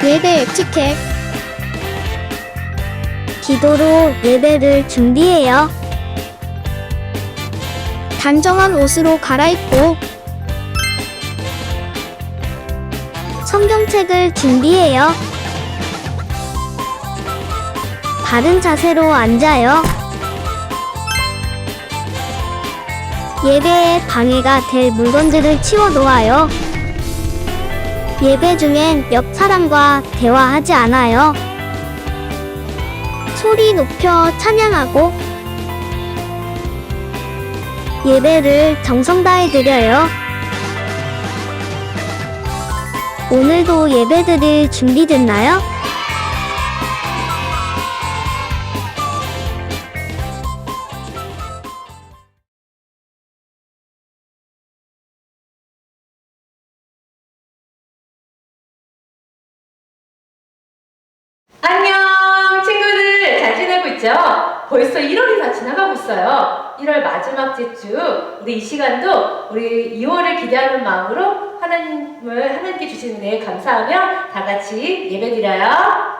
예배 에티켓. 기도로 예배를 준비해요. 단정한 옷으로 갈아입고 성경책을 준비해요. 바른 자세로 앉아요. 예배에 방해가 될 물건들을 치워 놓아요. 예배 중엔 옆 사람과 대화하지 않아요. 소리 높여 찬양하고 예배를 정성 다해 드려요. 오늘도 예배드릴 준비됐나요? 안녕 친구들, 잘 지내고 있죠? 벌써 1월이 다 지나가고 있어요. 1월 마지막 주 우리 이 시간도 우리 2월을 기대하는 마음으로 하나님께 주시는 은혜에 감사하며 다 같이 예배드려요.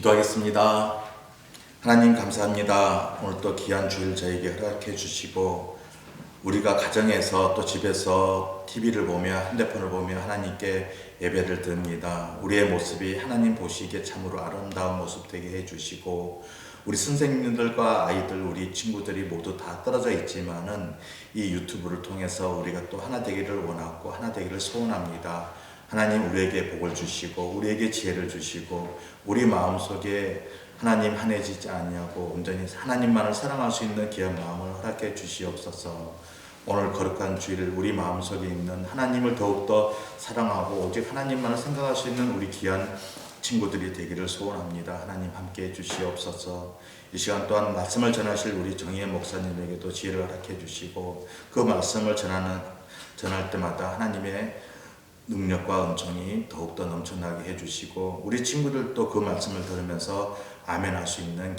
기도하겠습니다. 하나님 감사합니다. 오늘 또 귀한 주일 저에게 허락해 주시고 우리가 가정에서 또 집에서 TV를 보며 핸드폰을 보며 하나님께 예배를 드립니다. 우리의 모습이 하나님 보시기에 참으로 아름다운 모습 되게 해주시고 우리 선생님들과 아이들 우리 친구들이 모두 다 떨어져 있지만은 이 유튜브를 통해서 우리가 또 하나 되기를 원하고 하나 되기를 소원합니다. 하나님 우리에게 복을 주시고 우리에게 지혜를 주시고 우리 마음속에 하나님 한해지지 아니하고 온전히 하나님만을 사랑할 수 있는 귀한 마음을 허락해 주시옵소서. 오늘 거룩한 주일을 우리 마음속에 있는 하나님을 더욱더 사랑하고 오직 하나님만을 생각할 수 있는 우리 귀한 친구들이 되기를 소원합니다. 하나님 함께해 주시옵소서. 이 시간 또한 말씀을 전하실 우리 정의의 목사님에게도 지혜를 허락해 주시고 그 말씀을 전할 때마다 하나님의 능력과 은총이 더욱더 넘쳐나게 해주시고 우리 친구들도 그 말씀을 들으면서 아멘할 수 있는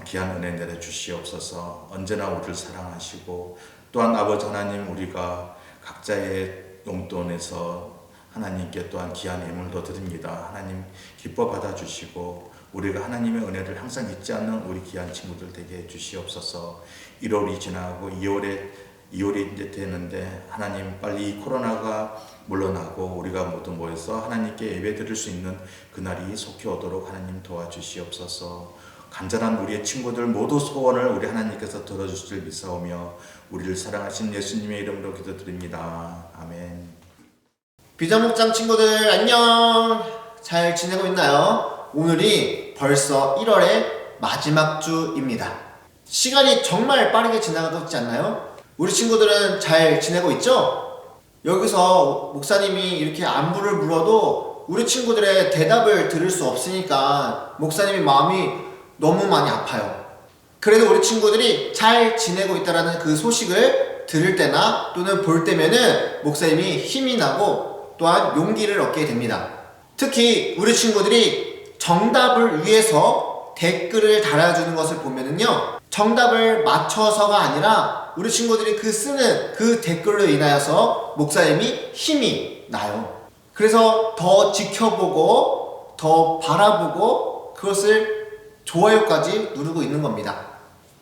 귀한 은혜 내려 주시옵소서. 언제나 우리를 사랑하시고 또한 아버지 하나님 우리가 각자의 용돈에서 하나님께 또한 귀한 예물도 드립니다. 하나님 기뻐 받아주시고 우리가 하나님의 은혜를 항상 잊지 않는 우리 귀한 친구들 되게 해주시옵소서. 1월이 지나고 2월이 이제 되는데 하나님 빨리 이 코로나가 물러나고 우리가 모두 모여서 하나님께 예배 드릴 수 있는 그날이 속히 오도록 하나님 도와주시옵소서. 간절한 우리의 친구들 모두 소원을 우리 하나님께서 들어주실 믿사오며 우리를 사랑하신 예수님의 이름으로 기도드립니다. 아멘. 비전목장 친구들 안녕! 잘 지내고 있나요? 오늘이 벌써 1월의 마지막 주입니다. 시간이 정말 빠르게 지나가고 있지 않나요? 우리 친구들은 잘 지내고 있죠? 여기서 목사님이 이렇게 안부를 물어도 우리 친구들의 대답을 들을 수 없으니까 목사님의 마음이 너무 많이 아파요. 그래도 우리 친구들이 잘 지내고 있다는 그 소식을 들을 때나 또는 볼 때면은 목사님이 힘이 나고 또한 용기를 얻게 됩니다. 특히 우리 친구들이 정답을 위해서 댓글을 달아주는 것을 보면은요, 정답을 맞춰서가 아니라 우리 친구들이 쓰는 그 댓글로 인하여서 목사님이 힘이 나요. 그래서 더 지켜보고 더 바라보고 그것을 좋아요까지 누르고 있는 겁니다.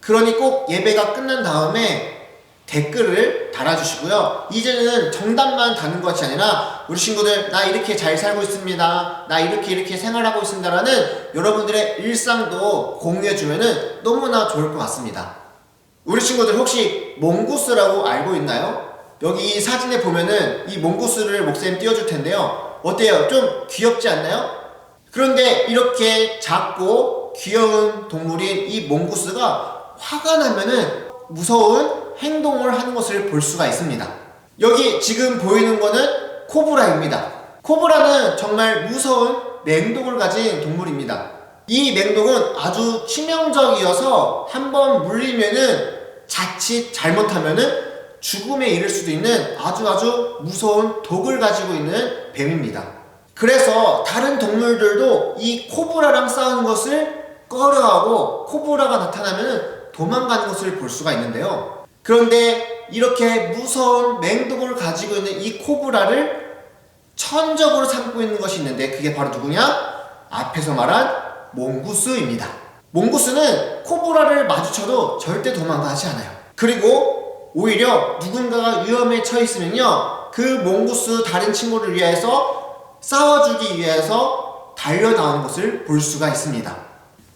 그러니 꼭 예배가 끝난 다음에 댓글을 달아주시고요. 이제는 정답만 다는 것이 아니라 우리 친구들 나 이렇게 잘 살고 있습니다. 나 이렇게 생활하고 있습니다라는 여러분들의 일상도 공유해주면 너무나 좋을 것 같습니다. 우리 친구들 혹시 몽구스라고 알고 있나요? 여기 이 사진에 보면은 이 몽구스를 목사님 띄워줄 텐데요. 어때요? 좀 귀엽지 않나요? 그런데 이렇게 작고 귀여운 동물인 이 몽구스가 화가 나면은 무서운 행동을 하는 것을 볼 수가 있습니다. 여기 지금 보이는 거는 코브라입니다. 코브라는 정말 무서운 맹독을 가진 동물입니다. 이 맹독은 아주 치명적이어서 한번 물리면은 자칫 잘못하면은 죽음에 이를 수도 있는 아주 무서운 독을 가지고 있는 뱀입니다. 그래서 다른 동물들도 이 코브라랑 싸우는 것을 꺼려하고 코브라가 나타나면 도망가는 것을 볼 수가 있는데요. 그런데 이렇게 무서운 맹독을 가지고 있는 이 코브라를 천적으로 삼고 있는 것이 있는데 그게 바로 누구냐? 앞에서 말한 몽구스입니다. 몽구스는 코브라를 마주쳐도 절대 도망가지 않아요. 그리고 오히려 누군가가 위험에 처해 있으면요, 그 몽구스 다른 친구를 위해서 싸워주기 위해서 달려나오는 것을 볼 수가 있습니다.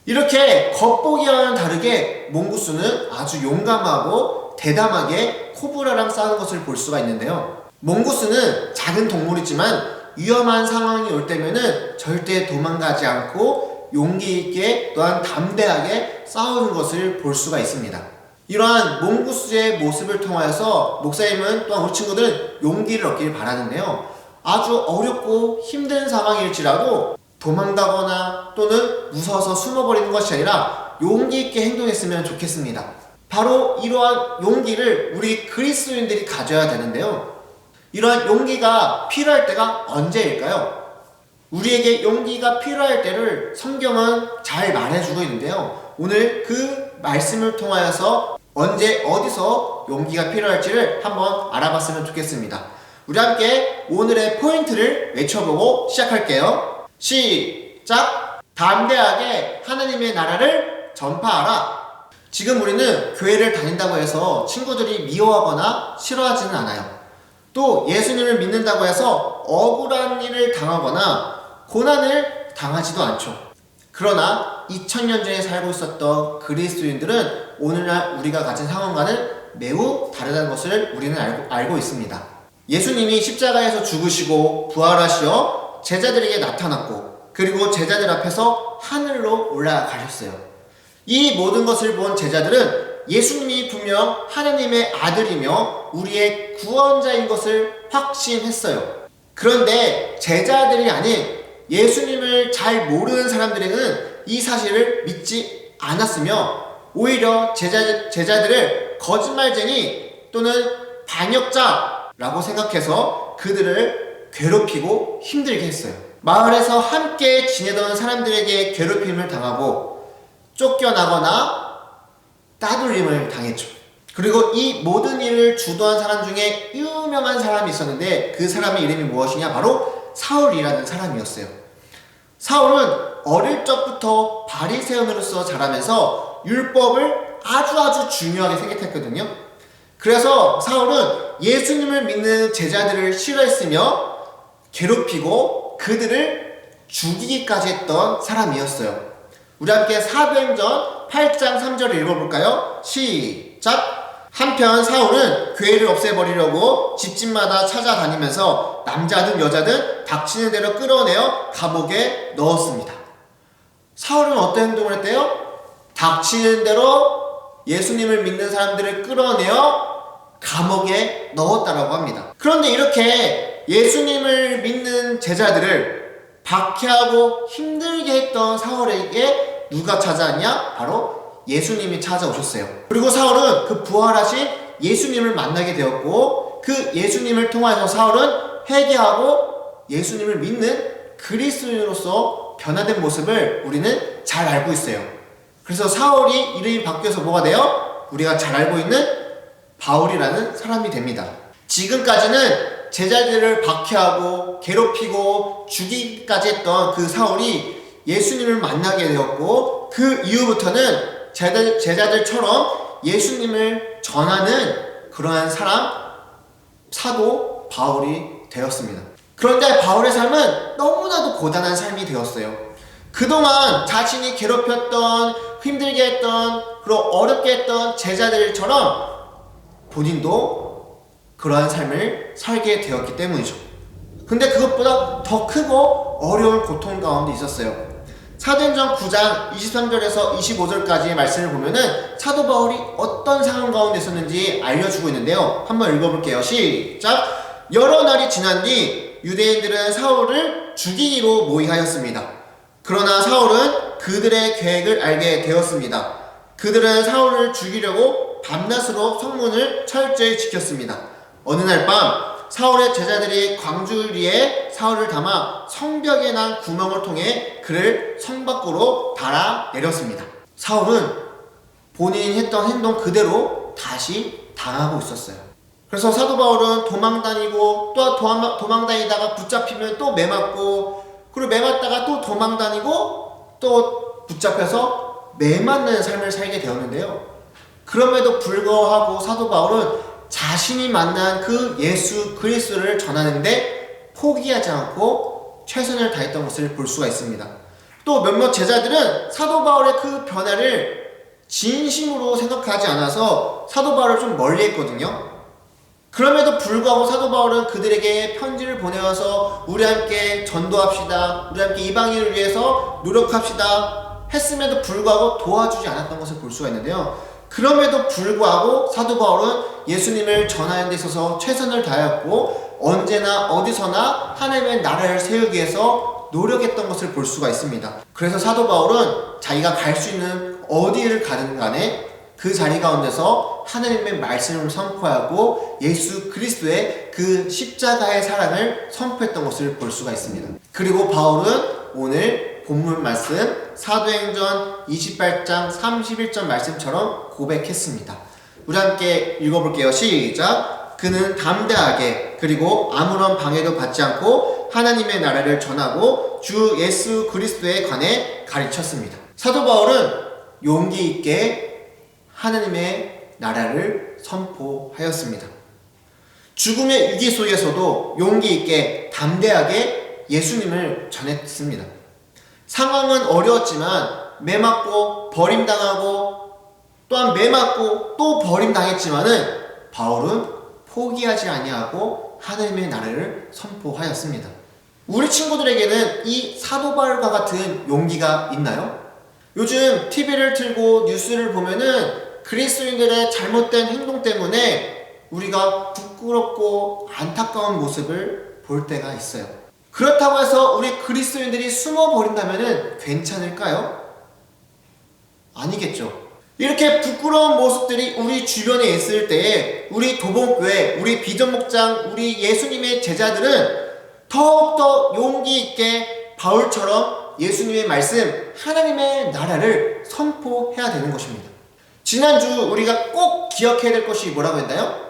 이렇게 겉보기와는 다르게 몽구스는 아주 용감하고 대담하게 코브라랑 싸우는 것을 볼 수가 있는데요. 몽구스는 작은 동물이지만 위험한 상황이 올 때면은 절대 도망가지 않고 용기 있게 또한 담대하게 싸우는 것을 볼 수가 있습니다. 이러한 몽구스의 모습을 통하여서 목사님은 또한 우리 친구들은 용기를 얻기를 바라는데요. 아주 어렵고 힘든 상황일지라도 도망가거나 또는 무서워서 숨어버리는 것이 아니라 용기 있게 행동했으면 좋겠습니다. 바로 이러한 용기를 우리 그리스도인들이 가져야 되는데요. 이러한 용기가 필요할 때가 언제일까요? 우리에게 용기가 필요할 때를 성경은 잘 말해주고 있는데요. 오늘 그 말씀을 통하여서 언제 어디서 용기가 필요할지를 한번 알아봤으면 좋겠습니다. 우리 함께 오늘의 포인트를 외쳐보고 시작할게요. 시작! 담대하게 하나님의 나라를 전파하라. 지금 우리는 교회를 다닌다고 해서 친구들이 미워하거나 싫어하지는 않아요. 또 예수님을 믿는다고 해서 억울한 일을 당하거나 고난을 당하지도 않죠. 그러나 2000년 전에 살고 있었던 그리스도인들은 오늘날 우리가 가진 상황과는 매우 다르다는 것을 우리는 알고 있습니다. 예수님이 십자가에서 죽으시고 부활하시어 제자들에게 나타났고, 그리고 제자들 앞에서 하늘로 올라가셨어요. 이 모든 것을 본 제자들은 예수님이 분명 하나님의 아들이며 우리의 구원자인 것을 확신했어요. 그런데 제자들이 아닌 예수님을 잘 모르는 사람들에게는 이 사실을 믿지 않았으며, 오히려 제자들을 거짓말쟁이 또는 반역자라고 생각해서 그들을 괴롭히고 힘들게 했어요. 마을에서 함께 지내던 사람들에게 괴롭힘을 당하고 쫓겨나거나 따돌림을 당했죠. 그리고 이 모든 일을 주도한 사람 중에 유명한 사람이 있었는데 그 사람의 이름이 무엇이냐? 바로 사울이라는 사람이었어요. 사울은 어릴 적부터 바리새인으로서 자라면서 율법을 아주 중요하게 생각했거든요. 그래서 사울은 예수님을 믿는 제자들을 싫어했으며 괴롭히고 그들을 죽이기까지 했던 사람이었어요. 우리 함께 사도행전 8장 3절을 읽어볼까요? 시작! 한편 사울은 교회를 없애버리려고 집집마다 찾아다니면서 남자든 여자든 닥치는 대로 끌어내어 감옥에 넣었습니다. 사울은 어떤 행동을 했대요? 닥치는 대로 예수님을 믿는 사람들을 끌어내어 감옥에 넣었다라고 합니다. 그런데 이렇게 예수님을 믿는 제자들을 박해하고 힘들게 했던 사울에게 누가 찾아왔냐? 바로 예수님이 찾아오셨어요. 그리고 사울은 그 부활하신 예수님을 만나게 되었고, 그 예수님을 통하여서 사울은 회개하고 예수님을 믿는 그리스도인으로서 변화된 모습을 우리는 잘 알고 있어요. 그래서 사울이 이름이 바뀌어서 뭐가 돼요? 우리가 잘 알고 있는 바울이라는 사람이 됩니다. 지금까지는 제자들을 박해하고 괴롭히고 죽이기까지 했던 그 사울이 예수님을 만나게 되었고, 그 이후부터는 제자들처럼 예수님을 전하는 그러한 사람, 사도 바울이 되었습니다. 그런데 바울의 삶은 너무나도 고단한 삶이 되었어요. 그동안 자신이 괴롭혔던, 힘들게 했던, 그리고 어렵게 했던 제자들처럼 본인도 그러한 삶을 살게 되었기 때문이죠. 근데 그것보다 더 크고 어려운 고통 가운데 있었어요. 사도행전 9장 23절에서 25절까지의 말씀을 보면은 사도 바울이 어떤 상황 가운데 있었는지 알려주고 있는데요. 한번 읽어볼게요. 시작! 여러 날이 지난 뒤 유대인들은 사울을 죽이기로 모의하였습니다. 그러나 사울은 그들의 계획을 알게 되었습니다. 그들은 사울을 죽이려고 밤낮으로 성문을 철저히 지켰습니다. 어느 날 밤 사울의 제자들이 광주리에 사울을 담아 성벽에 난 구멍을 통해 그를 성 밖으로 달아 내렸습니다. 사울은 본인이 했던 행동 그대로 다시 당하고 있었어요. 그래서 사도 바울은 도망다니고 또 도망다니다가 붙잡히면 또 매맞고, 그리고 매맞다가 또 도망다니고 또 붙잡혀서 매맞는 삶을 살게 되었는데요. 그럼에도 불구하고 사도 바울은 자신이 만난 그 예수 그리스도를 전하는데 포기하지 않고 최선을 다했던 것을 볼 수가 있습니다. 또 몇몇 제자들은 사도 바울의 그 변화를 진심으로 생각하지 않아서 사도 바울을 좀 멀리했거든요. 그럼에도 불구하고 사도 바울은 그들에게 편지를 보내어서 우리 함께 전도합시다, 우리 함께 이방인을 위해서 노력합시다 했음에도 불구하고 도와주지 않았던 것을 볼 수가 있는데요. 그럼에도 불구하고 사도 바울은 예수님을 전하는 데 있어서 최선을 다했고 언제나 어디서나 하나님의 나라를 세우기 위해서 노력했던 것을 볼 수가 있습니다. 그래서 사도 바울은 자기가 갈 수 있는 어디를 가든 간에 그 자리 가운데서 하나님의 말씀을 선포하고 예수 그리스도의 그 십자가의 사랑을 선포했던 것을 볼 수가 있습니다. 그리고 바울은 오늘 본문 말씀 사도행전 28장 31절 말씀처럼 고백했습니다. 우리 함께 읽어볼게요. 시작! 그는 담대하게 그리고 아무런 방해도 받지 않고 하나님의 나라를 전하고 주 예수 그리스도에 관해 가르쳤습니다. 사도 바울은 용기 있게 하나님의 나라를 선포하였습니다. 죽음의 위기 속에서도 용기 있게 담대하게 예수님을 전했습니다. 상황은 어려웠지만 매맞고 버림당하고 또한 매맞고 또 버림당했지만은 바울은 포기하지 아니하고 하나님의 나라를 선포하였습니다. 우리 친구들에게는 이 사도 바울과 같은 용기가 있나요? 요즘 TV를 틀고 뉴스를 보면은 그리스도인들의 잘못된 행동 때문에 우리가 부끄럽고 안타까운 모습을 볼 때가 있어요. 그렇다고 해서 우리 그리스도인들이 숨어버린다면 괜찮을까요? 아니겠죠. 이렇게 부끄러운 모습들이 우리 주변에 있을 때에 우리 도봉교회, 우리 비전목장, 우리 예수님의 제자들은 더욱더 용기 있게 바울처럼 예수님의 말씀, 하나님의 나라를 선포해야 되는 것입니다. 지난주 우리가 꼭 기억해야 될 것이 뭐라고 했나요?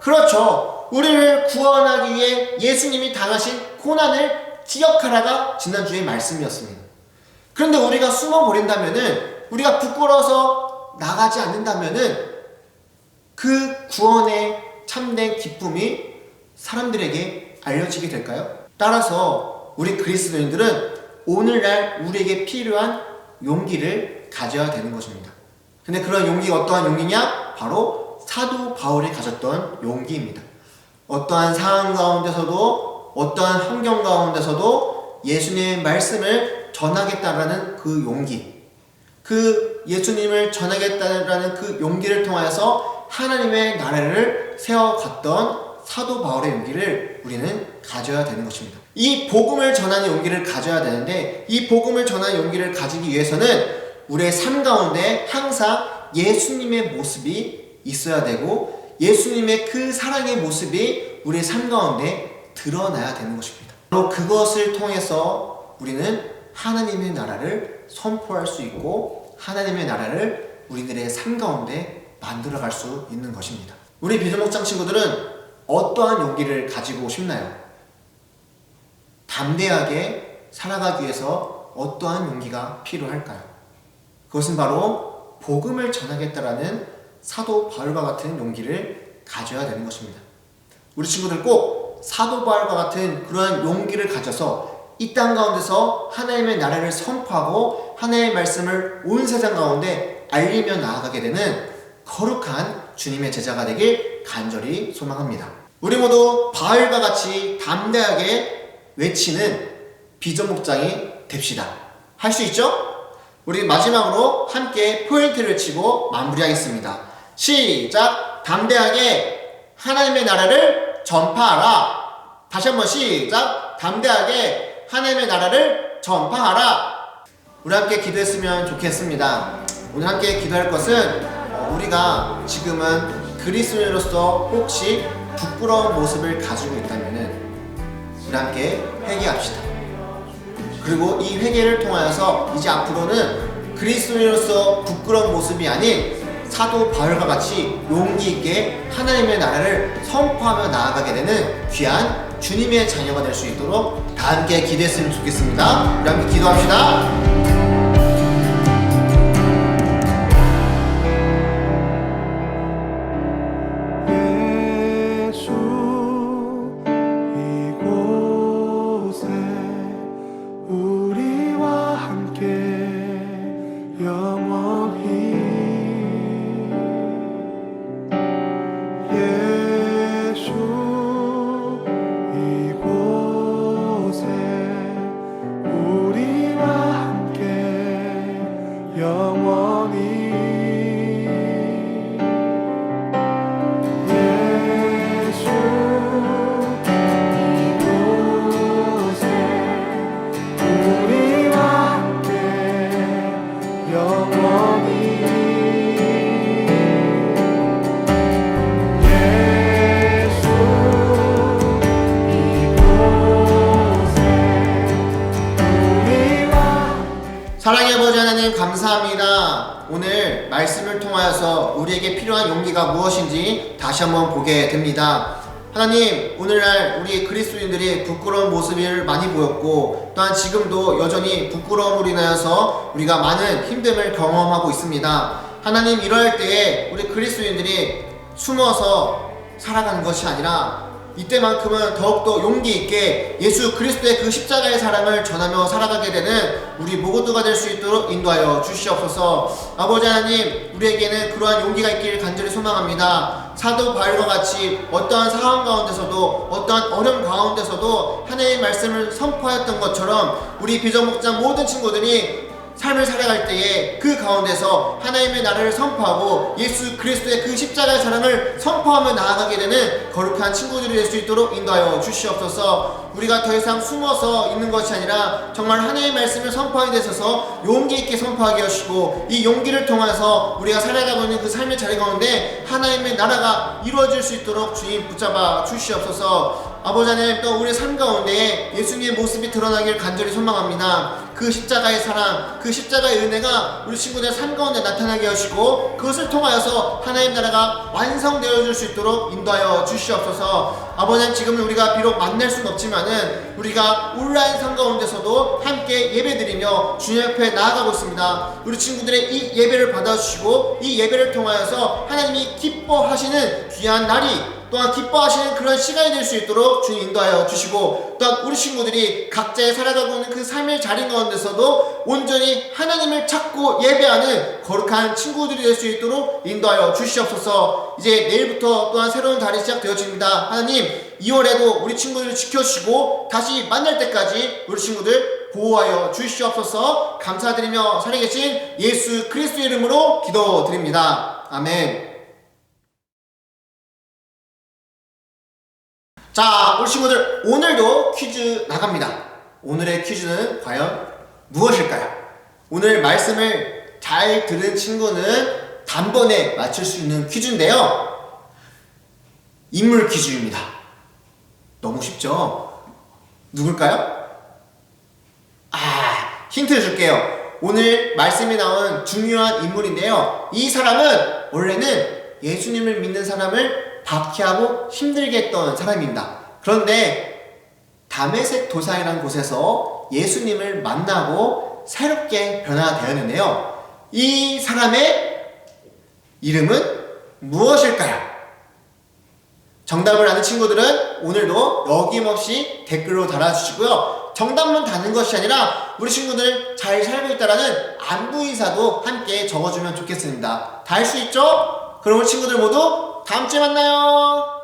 그렇죠. 우리를 구원하기 위해 예수님이 당하신 고난을 기억하라가 지난주의 말씀이었습니다. 그런데 우리가 숨어버린다면은, 우리가 부끄러워서 나가지 않는다면은 그 구원의 참된 기쁨이 사람들에게 알려지게 될까요? 따라서 우리 그리스도인들은 오늘날 우리에게 필요한 용기를 가져야 되는 것입니다. 근데 그런 용기가 어떠한 용기냐? 바로 사도 바울이 가졌던 용기입니다. 어떠한 상황 가운데서도, 어떠한 환경 가운데서도 예수님의 말씀을 전하겠다라는 그 용기, 그 예수님을 전하겠다라는 그 용기를 통하여서 하나님의 나라를 세워갔던 사도 바울의 용기를 우리는 가져야 되는 것입니다. 이 복음을 전하는 용기를 가져야 되는데, 이 복음을 전하는 용기를 가지기 위해서는 우리의 삶 가운데 항상 예수님의 모습이 있어야 되고, 예수님의 그 사랑의 모습이 우리의 삶 가운데 드러나야 되는 것입니다. 바로 그것을 통해서 우리는 하나님의 나라를 선포할 수 있고 하나님의 나라를 우리들의 삶 가운데 만들어갈 수 있는 것입니다. 우리 비전목장 친구들은 어떠한 용기를 가지고 싶나요? 담대하게 살아가기 위해서 어떠한 용기가 필요할까요? 그것은 바로 복음을 전하겠다라는 사도 바울과 같은 용기를 가져야 되는 것입니다. 우리 친구들 꼭 사도 바울과 같은 그러한 용기를 가져서 이 땅 가운데서 하나님의 나라를 선포하고 하나님의 말씀을 온 세상 가운데 알리며 나아가게 되는 거룩한 주님의 제자가 되길 간절히 소망합니다. 우리 모두 바울과 같이 담대하게 외치는 비전목장이 됩시다. 할 수 있죠? 우리 마지막으로 함께 포인트를 치고 마무리하겠습니다. 시작! 담대하게 하나님의 나라를 전파하라. 다시 한번 시작! 담대하게 하나님의 나라를 전파하라. 우리 함께 기도했으면 좋겠습니다. 오늘 함께 기도할 것은 우리가 지금은 그리스도인으로서 혹시 부끄러운 모습을 가지고 있다면 우리 함께 회개합시다. 그리고 이 회개를 통하여서 이제 앞으로는 그리스도인으로서 부끄러운 모습이 아닌 사도 바울과 같이 용기 있게 하나님의 나라를 선포하며 나아가게 되는 귀한 주님의 자녀가 될 수 있도록 다 함께 기도했으면 좋겠습니다. 우리 함께 기도합시다. 사랑의 아버지 하나님 감사합니다. 오늘 말씀을 통하여서 우리에게 필요한 용기가 무엇인지 다시 한번 보게 됩니다. 하나님, 오늘날 우리 그리스도인들이 부끄러운 모습을 많이 보였고 또한 지금도 여전히 부끄러움으로 인하여서 우리가 많은 힘듦을 경험하고 있습니다. 하나님, 이러할 때에 우리 그리스도인들이 숨어서 살아가는 것이 아니라 이때만큼은 더욱더 용기 있게 예수 그리스도의 그 십자가의 사랑을 전하며 살아가게 되는 우리 모두가 될 수 있도록 인도하여 주시옵소서. 아버지 하나님, 우리에게는 그러한 용기가 있기를 간절히 소망합니다. 사도 바울과 같이 어떠한 상황 가운데서도 어떠한 어려움 가운데서도 하나님의 말씀을 선포하였던 것처럼 우리 비전목장 모든 친구들이 삶을 살아갈 때에 그 가운데서 하나님의 나라를 선포하고 예수 그리스도의 그 십자가의 사랑을 선포하며 나아가게 되는 거룩한 친구들이 될 수 있도록 인도하여 주시옵소서. 우리가 더 이상 숨어서 있는 것이 아니라 정말 하나님의 말씀을 선포하게 되셔서 용기 있게 선포하게 하시고 이 용기를 통해서 우리가 살아가고 있는 그 삶의 자리 가운데 하나님의 나라가 이루어질 수 있도록 주님 붙잡아 주시옵소서. 아버지 하나님, 또 우리의 삶 가운데 예수님의 모습이 드러나길 간절히 소망합니다. 그 십자가의 사랑, 그 십자가의 은혜가 우리 친구들의 삶 가운데 나타나게 하시고 그것을 통하여서 하나님 나라가 완성되어질 수 있도록 인도하여 주시옵소서. 아버지 하나님, 지금은 우리가 비록 만날 수는 없지만은 우리가 온라인 삶 가운데서도 함께 예배드리며 주님 앞에 나아가고 있습니다. 우리 친구들의 이 예배를 받아주시고 이 예배를 통하여서 하나님이 기뻐하시는 귀한 날이 또한 기뻐하시는 그런 시간이 될 수 있도록 주님 인도하여 주시고 또한 우리 친구들이 각자의 살아가고 있는 그 삶의 자리 가운데서도 온전히 하나님을 찾고 예배하는 거룩한 친구들이 될 수 있도록 인도하여 주시옵소서. 이제 내일부터 또한 새로운 달이 시작되어집니다. 하나님, 2월에도 우리 친구들을 지켜주시고 다시 만날 때까지 우리 친구들 보호하여 주시옵소서. 감사드리며 살아계신 예수 그리스도의 이름으로 기도드립니다. 아멘. 자, 우리 친구들, 오늘도 퀴즈 나갑니다. 오늘의 퀴즈는 과연 무엇일까요? 오늘 말씀을 잘 들은 친구는 단번에 맞출 수 있는 퀴즈인데요. 인물 퀴즈입니다. 너무 쉽죠? 누굴까요? 힌트를 줄게요. 오늘 말씀에 나온 중요한 인물인데요. 이 사람은 원래는 예수님을 믿는 사람을 박해하고 힘들게 했던 사람입니다. 그런데 다메섹 도상이라는 곳에서 예수님을 만나고 새롭게 변화되었는데요. 이 사람의 이름은 무엇일까요? 정답을 아는 친구들은 오늘도 어김없이 댓글로 달아주시고요. 정답만 다는 것이 아니라 우리 친구들 잘 살고 있다라는 안부인사도 함께 적어주면 좋겠습니다. 다 할 수 있죠? 그럼 우리 친구들 모두 다음주에 만나요.